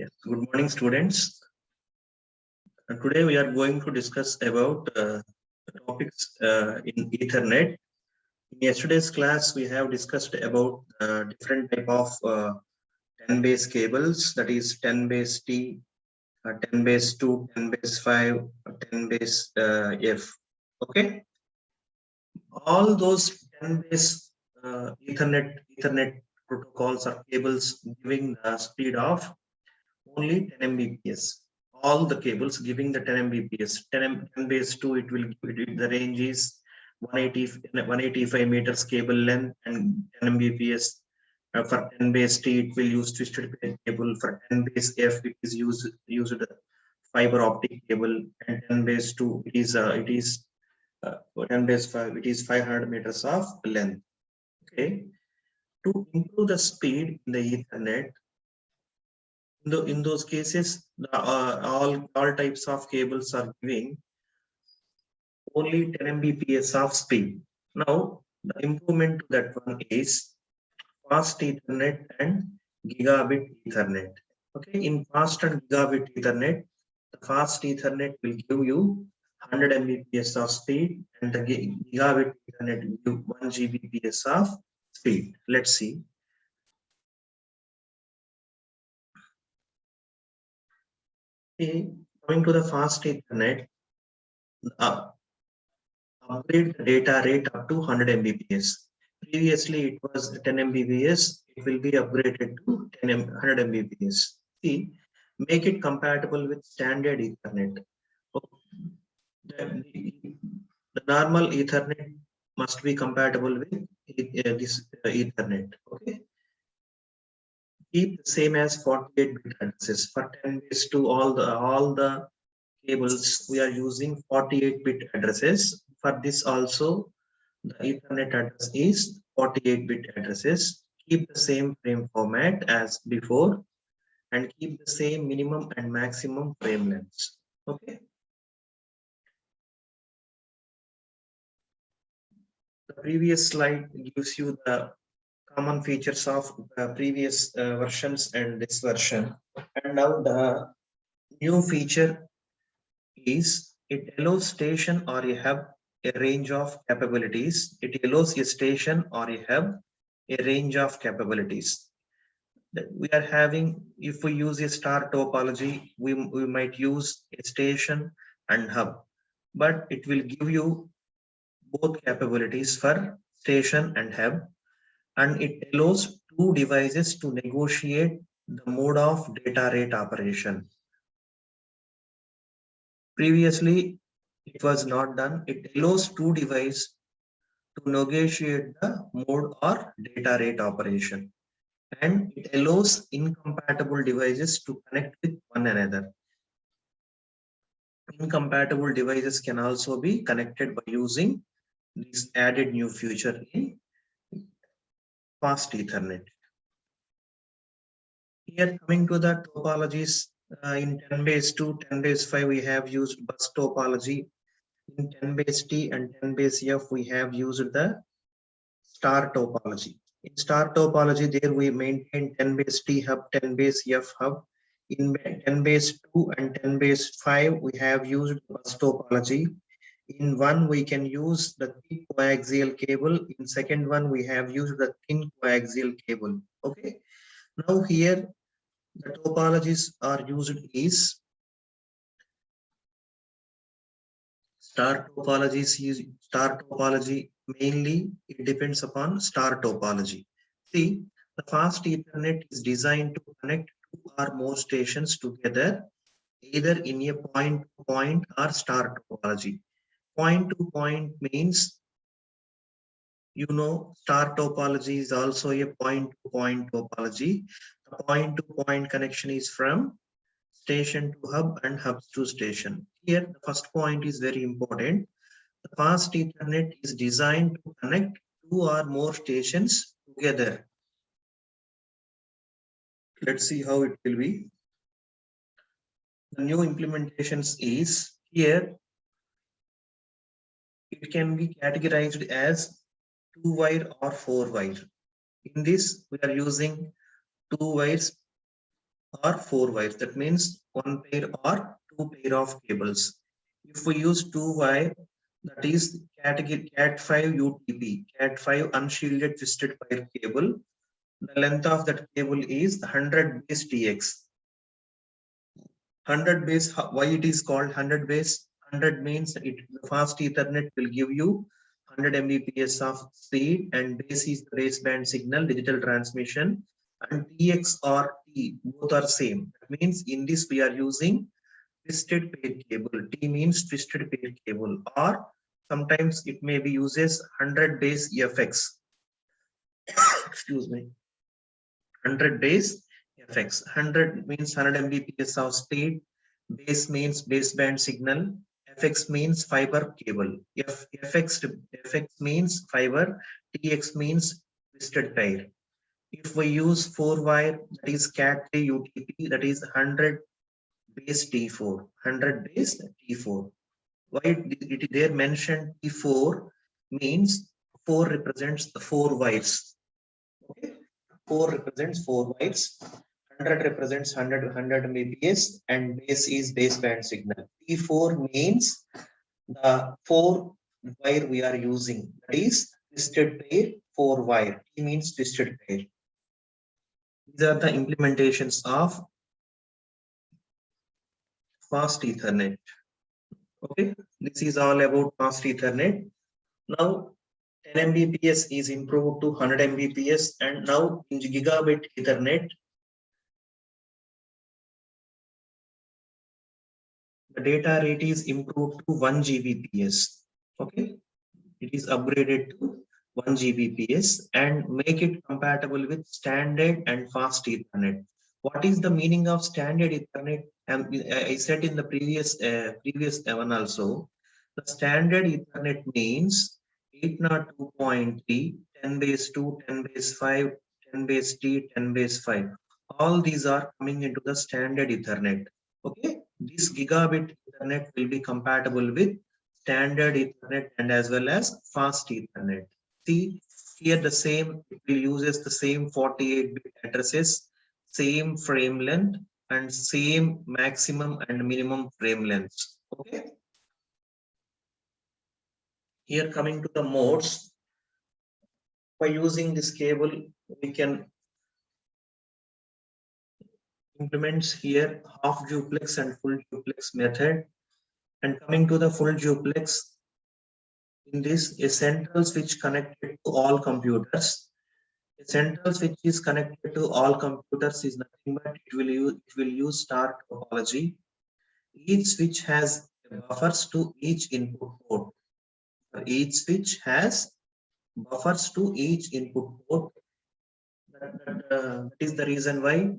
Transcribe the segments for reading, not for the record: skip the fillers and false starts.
Yes, good morning, students. Today we are going to discuss about topics in Ethernet. In yesterday's class, we have discussed about different type of 10 base cables, that is 10 base T, 10 base 2, 10 base 5, 10 base F. Okay, all those 10 base Ethernet protocols or cables giving the speed of only 10 Mbps. All the cables giving the 10 Mbps. 10 base 2, it will give it, the range is 185 meters cable length and 10 Mbps. For 10 base T, it will use twisted pair cable. For 10 base F, it is used fiber optic cable, and 10 base 2, it is 10 base 5, it is 500 meters of length. Okay, to improve the speed in the Ethernet, in those cases, all types of cables are giving only 10 Mbps of speed. Now, the improvement to that one is fast Ethernet and gigabit Ethernet. Okay, in fast and gigabit Ethernet, the fast Ethernet will give you 100 Mbps of speed, and the gigabit Ethernet will give 1 Gbps of speed. Let's see. Okay, coming to the fast Ethernet, upgrade the data rate up to 100 Mbps. Previously, it was 10 Mbps. It will be upgraded to 100 Mbps. See, make it compatible with standard Ethernet. The normal Ethernet must be compatible with this Ethernet. Okay. Keep the same as 48-bit addresses. For 10 base to all the cables, we are using 48-bit addresses. For this also, the Ethernet address is 48-bit addresses. Keep the same frame format as before and keep the same minimum and maximum frame lengths. Okay. The previous slide gives you the common features of previous versions and this version. And now the new feature is it allows station or a hub a range of capabilities. It allows a station or a hub a range of capabilities. We are having, if we use a star topology, we might use a station and hub, but it will give you both capabilities for station and hub, and it allows two devices to negotiate the mode of data rate operation. Previously, it was not done. It allows two devices to negotiate the mode or data rate operation, and it allows incompatible devices to connect with one another. Incompatible devices can also be connected by using this added new feature in fast Ethernet. Here, coming to the topologies, in 10 base 2, 10 base 5, we have used bus topology. In 10 base T and 10 base F, we have used the star topology. In star topology, there we maintain 10 base T hub, 10 base F hub. In 10 base 2 and 10 base 5, we have used bus topology. In one, we can use the thick coaxial cable. In second one, we have used the thin coaxial cable. Okay. Now here, the topologies are used is star topology mainly it depends upon star topology. See, the fast Ethernet is designed to connect two or more stations together either in a point-to-point or star topology. Point-to-point means, you know, star topology is also a point-to-point topology. The point-to-point connection is from station to hub and hub to station. Here, the first point is very important. The fast Ethernet is designed to connect two or more stations together. Let's see how it will be. The new implementations is here. It can be categorized as 2-wire or 4-wire. In this, we are using 2 wires or 4 wires. That means 1 pair or 2 pair of cables. If we use 2 wire, that is category Cat5 UTP, Cat5 unshielded twisted pair cable. The length of that cable is 100 base TX. 100 base, why it is called 100 base? 100 means the fast Ethernet will give you 100 Mbps of speed, and base is the baseband signal digital transmission, and TX or T both are same. That means in this we are using twisted pair cable. T means twisted pair cable, or sometimes it may be uses 100 base FX. Excuse me. 100 base FX. 100 means 100 Mbps of speed. Base means baseband signal. FX means fiber cable. FX means fiber. TX means twisted pair. If we use 4 wire, that is Cat3 UTP, that is 100 base T4. 100 base T4. Why it there mentioned T4 means 4 represents the 4 wires. Okay. 4 represents 4 wires, 100 represents 100 Mbps, and base is baseband signal. T4 means the 4 wire we are using, that is twisted pair 4 wire. T means twisted pair. These are the implementations of fast Ethernet. Okay, this is all about fast Ethernet. Now 10 Mbps is improved to 100 Mbps, and now in gigabit Ethernet, the data rate is improved to 1 Gbps. Okay, it is upgraded to 1 Gbps and make it compatible with standard and fast Ethernet. What is the meaning of standard Ethernet? I said in the previous one also, the standard Ethernet means 802.3, 10 base 2, 10 base 5, 10 base T, 10 base 5. All these are coming into the standard Ethernet. Okay, this gigabit Ethernet will be compatible with standard Ethernet and as well as fast Ethernet. See here the same, it will uses the same 48-bit addresses, same frame length, and same maximum and minimum frame lengths. Okay. Here coming to the modes, by using this cable, we can implement here half duplex and full duplex method. And coming to the full duplex, in this a central switch connected to all computers. A central switch is connected to all computers is nothing but it will use star topology. Each switch has buffers to each input port. Each switch has buffers to each input port. That is the reason why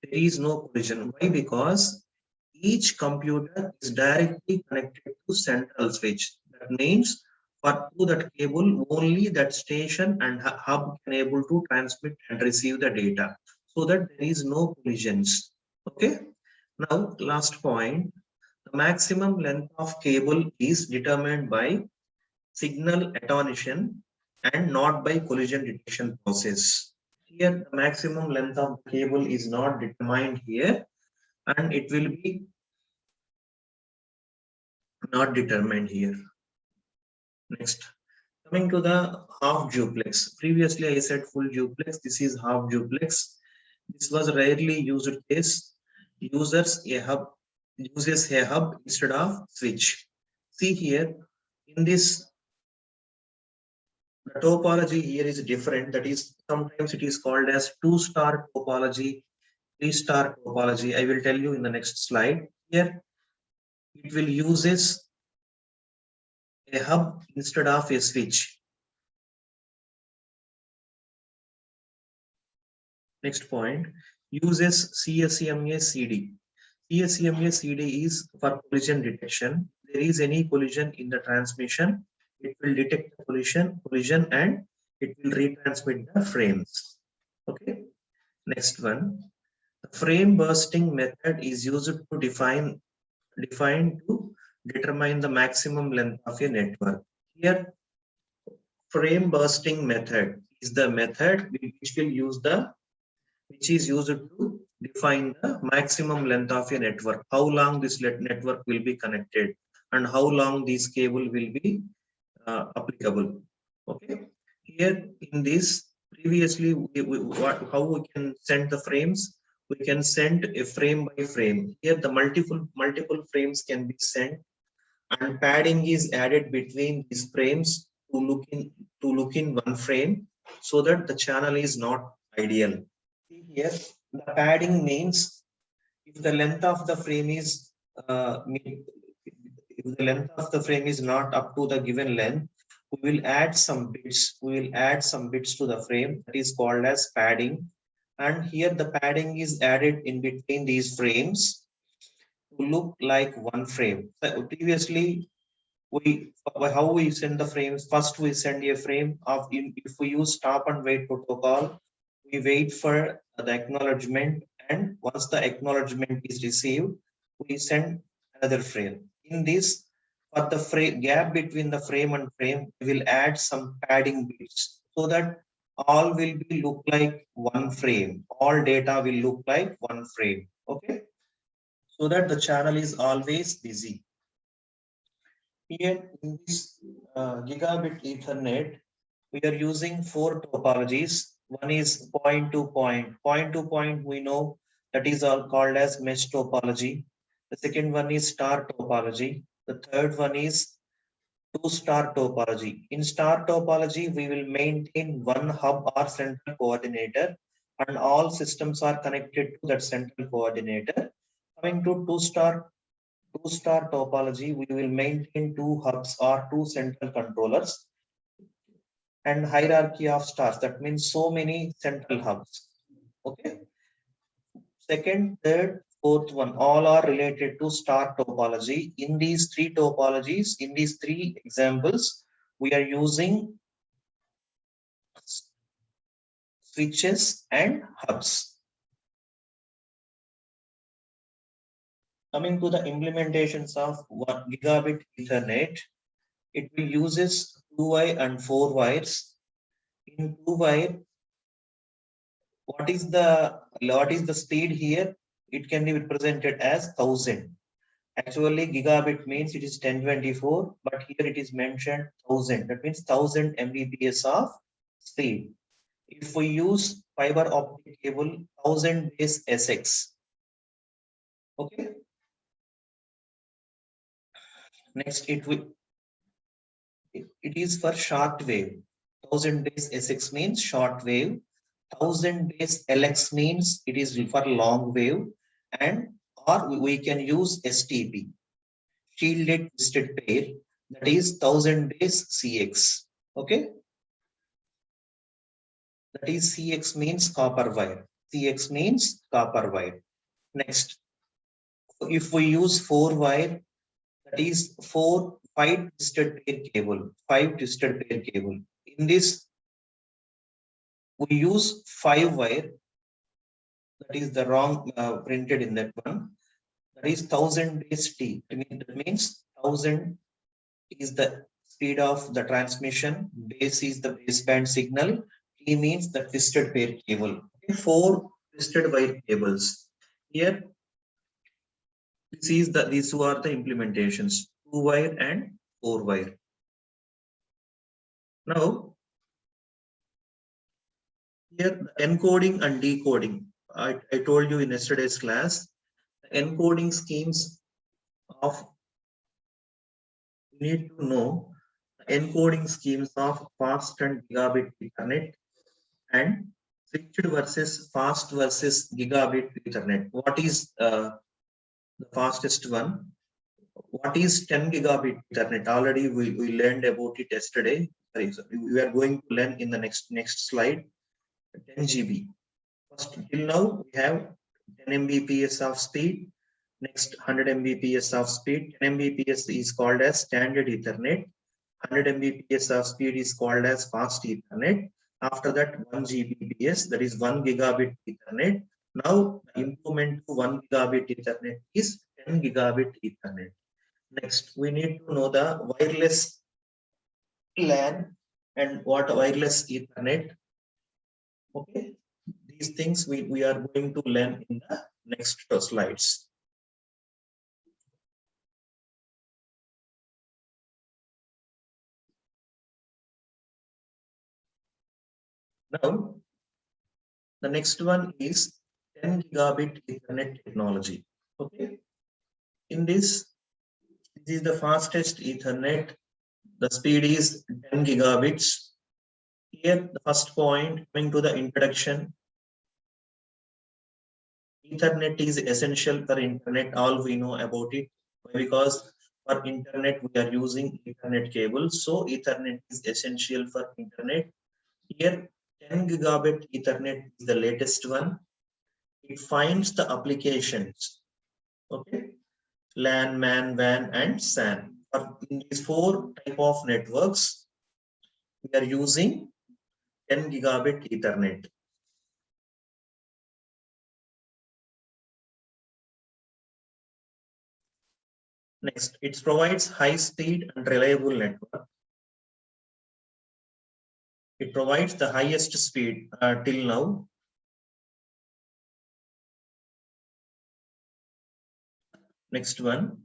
there is no collision. Why? Because each computer is directly connected to central switch. That means for through that cable, only that station and hub can able to transmit and receive the data, so that there is no collisions. Okay. Now, last point, the maximum length of cable is determined by signal attenuation and not by collision detection process. Here, the maximum length of the cable is not determined here, and it will be not determined here. Next, coming to the half duplex. Previously, I said full duplex. This is half duplex. This was rarely used case. Uses a hub instead of switch. See here, in this, the topology here is different. That is, sometimes it is called as 2-star topology, 3-star topology. I will tell you in the next slide. Here, it will uses a hub instead of a switch. Next point, uses CSMA CD. CSMA CD is for collision detection. There is any collision in the transmission, it will detect the collision and it will retransmit the frames. Okay. Next one, the frame bursting method is used to define to determine the maximum length of a network. Here, frame bursting method is the method which is used to define the maximum length of a network, how long this network will be connected, and how long this cable will be applicable. Okay, here in this previously how we can send the frames. We can send a frame by frame. Here the multiple frames can be sent, and padding is added between these frames to look in one frame, so that the channel is not ideal. Here the padding means if the length of the frame is if the length of the frame is not up to the given length, we will add some bits. We will add some bits to the frame, that is called as padding. And here the padding is added in between these frames to look like one frame. So previously, how we send the frames? First, we send a frame of if we use stop and wait protocol, we wait for the acknowledgement, and once the acknowledgement is received, we send another frame. In this, for the frame gap between the frame and frame, we will add some padding bits so that all will be look like one frame. All data will look like one frame. Okay, so that the channel is always busy. Here in this gigabit Ethernet, we are using 4 topologies. One is point to point. Point to point, we know that is all called as mesh topology. The second one is star topology. The third one is two-star topology. In star topology, we will maintain one hub or central coordinator, and all systems are connected to that central coordinator. Coming to two-star topology, we will maintain two hubs or two central controllers and hierarchy of stars. That means so many central hubs. Okay. Second, third, fourth one, all are related to star topology. In these three topologies, in these three examples, we are using switches and hubs. Coming to the implementations of 1 gigabit Ethernet, it will uses 2-wire and 4 wires. In 2-wire, what is the speed here? It can be represented as 1000. Actually, gigabit means it is 1024, but here it is mentioned 1000. That means 1000 Mbps of speed. If we use fiber optic cable, 1000 base SX. Okay. Next, it is for short wave. 1000 base SX means short wave. 1000 base LX means it is for long wave, and or we can use STP, shielded twisted pair, that is 1000 base CX. Okay, that is CX means copper wire. CX means copper wire. Next, if we use 4 wire, that is 5 twisted pair cable. 5 twisted pair cable. In this, we use 5 wire. That is the wrong printed in that one. That is 1000 base T. That means 1000 is the speed of the transmission. Base is the baseband signal. T means the twisted pair cable. Okay, 4 twisted wire cables. Here, these are the implementations: 2 wire and 4 wire. Now, here the encoding and decoding. I told you in yesterday's class, the encoding schemes of need to know the encoding schemes of fast and gigabit Ethernet and switched versus fast versus gigabit Ethernet. What is the fastest one? What is 10 gigabit Ethernet? Already we learned about it yesterday. We are going to learn in the next slide. 10 GB. First, till now we have 10 Mbps of speed. Next, 100 Mbps of speed. 10 Mbps is called as standard Ethernet. 100 Mbps of speed is called as fast Ethernet. After that, 1 Gbps, that is 1 gigabit Ethernet. Now, the improvement to 1 gigabit Ethernet is 10 gigabit Ethernet. Next, we need to know the wireless LAN and what wireless Ethernet. Okay, these things we are going to learn in the next slides. Now, the next one is 10 gigabit Ethernet technology. Okay. In this is the fastest Ethernet. The speed is 10 gigabits. Here, the first point, coming to the introduction. Ethernet is essential for internet. All we know about it, because for internet we are using Ethernet cables. So Ethernet is essential for internet. Here, 10 gigabit Ethernet is the latest one. It finds the applications. Okay, LAN, MAN, WAN, and SAN. In these 4 type of networks, we are using 10 gigabit Ethernet. Next, it provides high speed and reliable network. It provides the highest speed till now. Next one,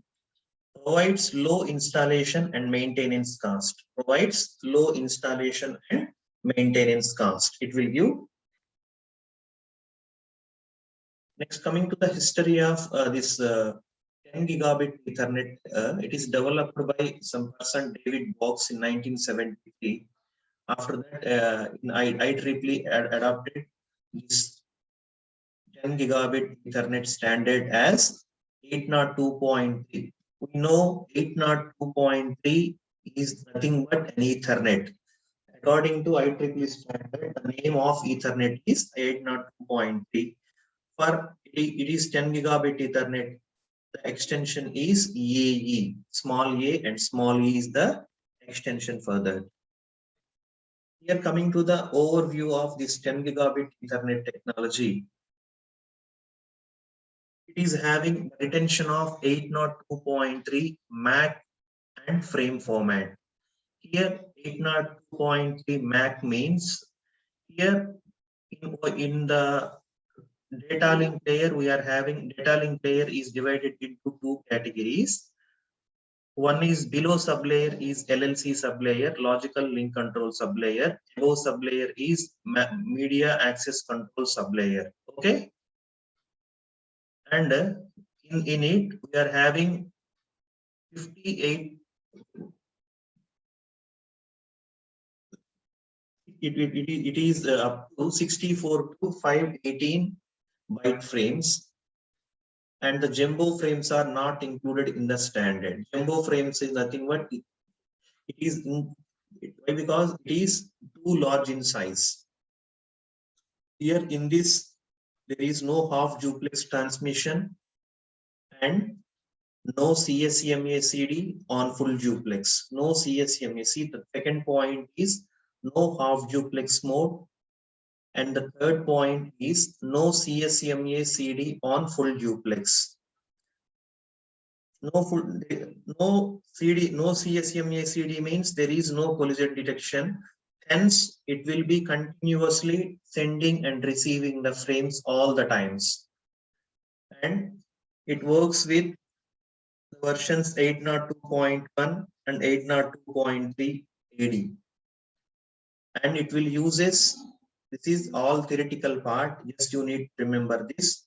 provides low installation and maintenance cost. Provides low installation and maintenance cost. It will give. Next, coming to the history of this 10 gigabit Ethernet, it is developed by some person, David Box, in 1973. After that, IEEE adopted this 10 gigabit Ethernet standard as 802.3. We know 802.3 is nothing but an Ethernet. According to IEEE standard, the name of Ethernet is 802.3. For it is 10 gigabit Ethernet. The extension is AE. Small a and small e is the extension for that. Here, coming to the overview of this 10 gigabit Ethernet technology. It is having retention of 802.3 MAC and frame format. Here, 802.3 MAC means here in the data link layer, we are having data link layer is divided into 2 categories. One is below sublayer is LLC sublayer, logical link control sublayer. Above sublayer is media access control sublayer. Okay. And in it, we are having 58. It is up to 64 to 518 byte frames. And the jumbo frames are not included in the standard. Jumbo frames is nothing but it is because it is too large in size. Here in this, there is no half duplex transmission and no CSMA CD on full duplex. No CSMA. See, the second point is no half duplex mode. And the third point is no CSMA CD on full duplex. No CSMA CD means there is no collision detection. Hence, it will be continuously sending and receiving the frames all the times. And it works with versions 802.1 and 802.3 AD. And it will uses, this is all theoretical part, yes, you need to remember this.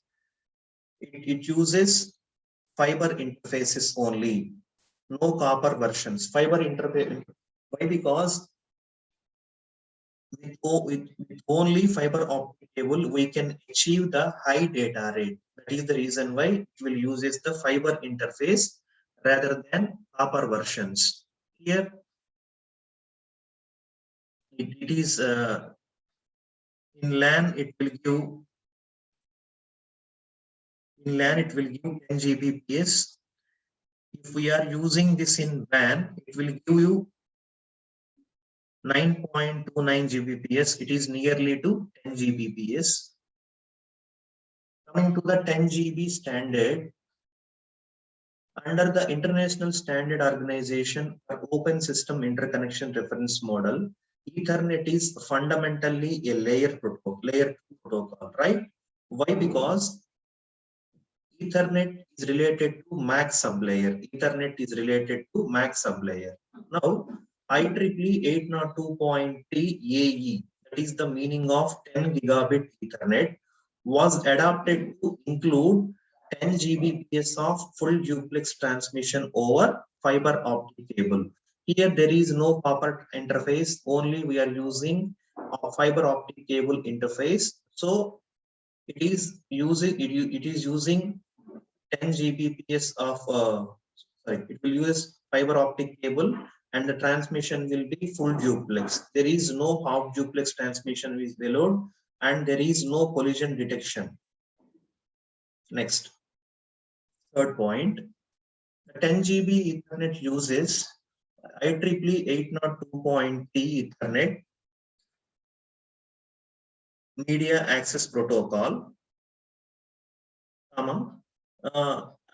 It uses fiber interfaces only, no copper versions. Fiber interface, why? Because with only fiber optic cable, we can achieve the high data rate. That is the reason why it will uses the fiber interface rather than copper versions. Here, it is in LAN, it will give. In LAN, it will give 10 Gbps. If we are using this in WAN, it will give you 9.29 Gbps. It is nearly to 10 Gbps. Coming to the 10 GB standard, under the International Standard Organization for Open System Interconnection Reference Model, Ethernet is fundamentally a layer 2 protocol, right? Why? Because Ethernet is related to MAC sublayer. Ethernet is related to MAC sublayer. Now, IEEE 802.3 AE, that is the meaning of 10 gigabit Ethernet, was adapted to include 10 Gbps of full duplex transmission over fiber optic cable. Here there is no copper interface, only we are using a fiber optic cable interface. So it is using 10 Gbps of it will use fiber optic cable, and the transmission will be full duplex. There is no half duplex transmission with payload, and there is no collision detection. Next, third point, the 10 GB Ethernet uses IEEE 802.3 Ethernet Media Access Protocol, IEEE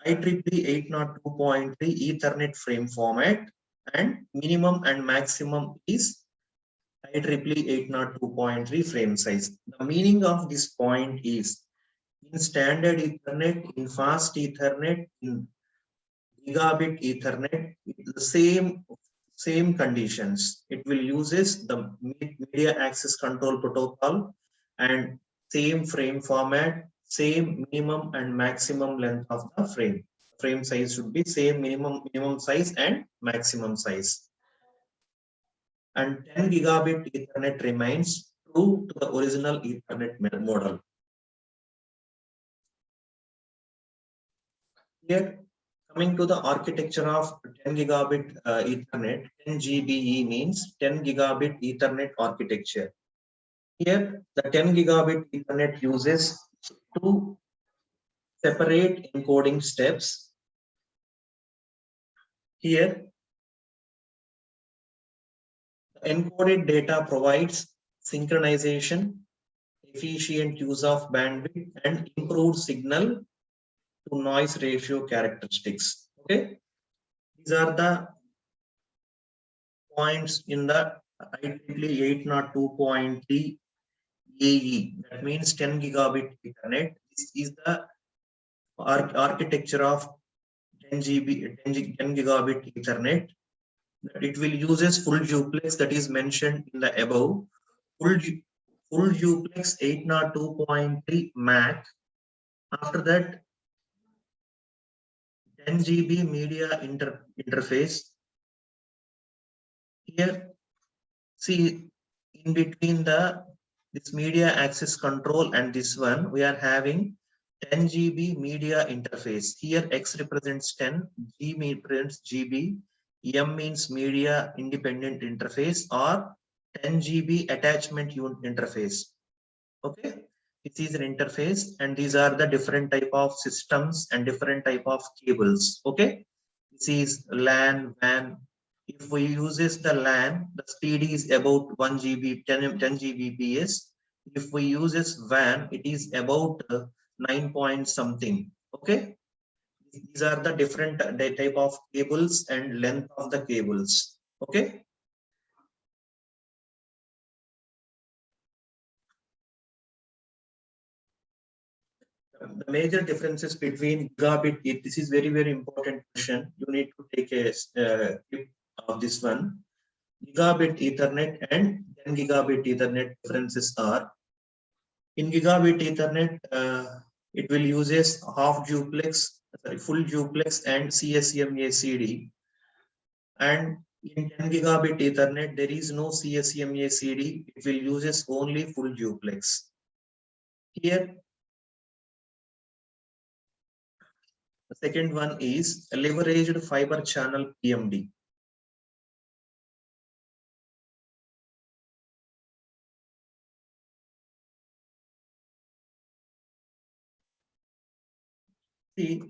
802.3 Ethernet frame format, and minimum and maximum is IEEE 802.3 frame size. The meaning of this point is, in standard Ethernet, in fast Ethernet, in gigabit Ethernet, the same conditions. It will uses the media access control protocol and same frame format, same minimum and maximum length of the frame. Frame size should be same minimum size and maximum size. And 10 gigabit Ethernet remains true to the original Ethernet model. Here, coming to the architecture of 10 gigabit Ethernet, 10 GBE means 10 gigabit Ethernet architecture. Here, the 10 gigabit Ethernet uses two separate encoding steps. Here, the encoded data provides synchronization, efficient use of bandwidth, and improved signal to noise ratio characteristics. Okay, these are the points in the IEEE 802.3 AE. That means 10 gigabit Ethernet. This is the architecture of 10 gigabit Ethernet. It will uses full duplex, that is mentioned in the above. Full duplex 802.3 MAC. After that, 10 GB media interface. Here, see, in between this media access control and this one, we are having 10 GB media interface. Here X represents 10, G represents GB, M means media independent interface, or 10 GB attachment unit interface. Okay, this is an interface, and these are the different type of systems and different type of cables. Okay, this is LAN, WAN. If we uses the LAN, the speed is about 1 GB, 10 Gbps. If we uses WAN, it is about 9 point something. Okay, these are the different type of cables and length of the cables. Okay, the major differences between gigabit, this is very important question. You need to take a clip of this one. Gigabit Ethernet and 10 gigabit Ethernet differences are, in gigabit Ethernet, it will uses half duplex, full duplex and CSMA CD. And in 10 gigabit Ethernet, there is no CSMA CD. It will uses only full duplex. Here, the second one is a leveraged fiber channel PMD. See,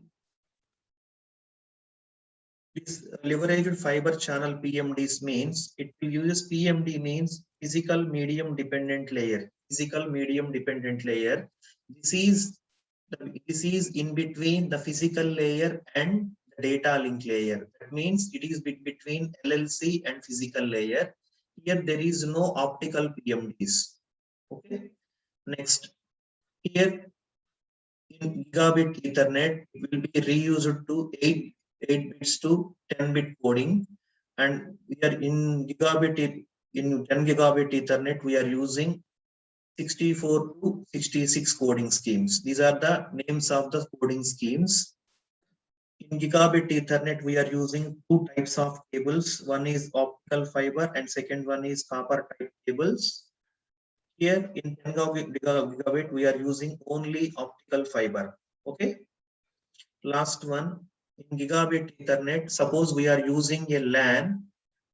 this leveraged fiber channel PMDs means, it will use PMD means physical medium dependent layer. Physical medium dependent layer. This is in between the physical layer and the data link layer. That means it is between LLC and physical layer. here there is no optical PMDs. Okay. Next, here in gigabit Ethernet, it will be reused to 8 bits to 10 bit coding, and we are in 10 gigabit Ethernet we are using 64 to 66 coding schemes. These are the names of the coding schemes. In gigabit Ethernet, we are using two types of cables. One is optical fiber and second one is copper type cables. Here in 10 gigabit, we are using only optical fiber. Okay. Last one, in gigabit Ethernet, suppose we are using a LAN,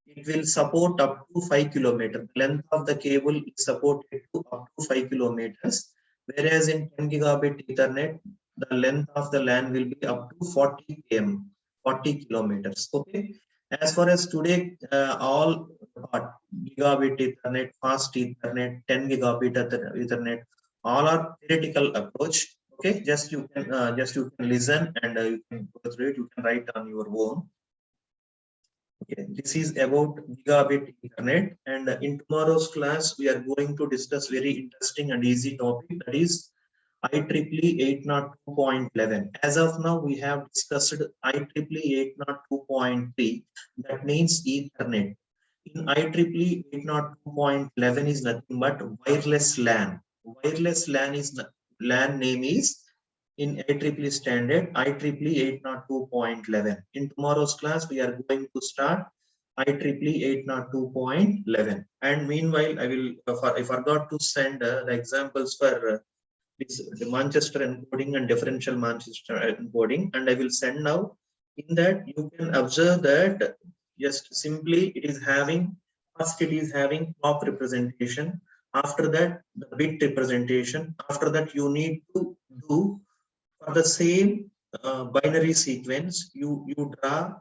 it will support up to 5 kilometers. The length of the cable is supported to up to 5 kilometers. Whereas in 10 gigabit Ethernet, the length of the LAN will be up to 40 km, 40 kilometers. Okay. As far as today, all gigabit Ethernet, fast Ethernet, 10 gigabit Ethernet, all are theoretical approach. Okay, just you can listen and you can go through it. You can write on your own. Okay, this is about gigabit Ethernet, and in tomorrow's class we are going to discuss very interesting and easy topic, that is IEEE 802.11. As of now, we have discussed IEEE 802.3, that means Ethernet. In IEEE 802.11 is nothing but wireless LAN. Wireless LAN is LAN name is in IEEE standard IEEE 802.11. In tomorrow's class, we are going to start IEEE 802.11. And meanwhile, I forgot to send the examples for the Manchester encoding and differential Manchester encoding, and I will send now. In that, you can observe that just simply it is having clock representation. After that, the bit representation. After that, you need to do for the same binary sequence. You draw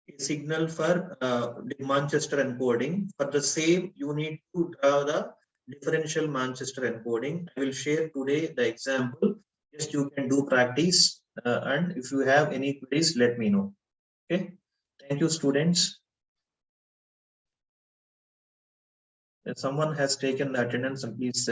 a signal for the Manchester encoding. For the same, you need to draw the differential Manchester encoding. I will share today the example. Just you can do practice, and if you have any queries, let me know. Okay. Thank you, students. If someone has taken the attendance, please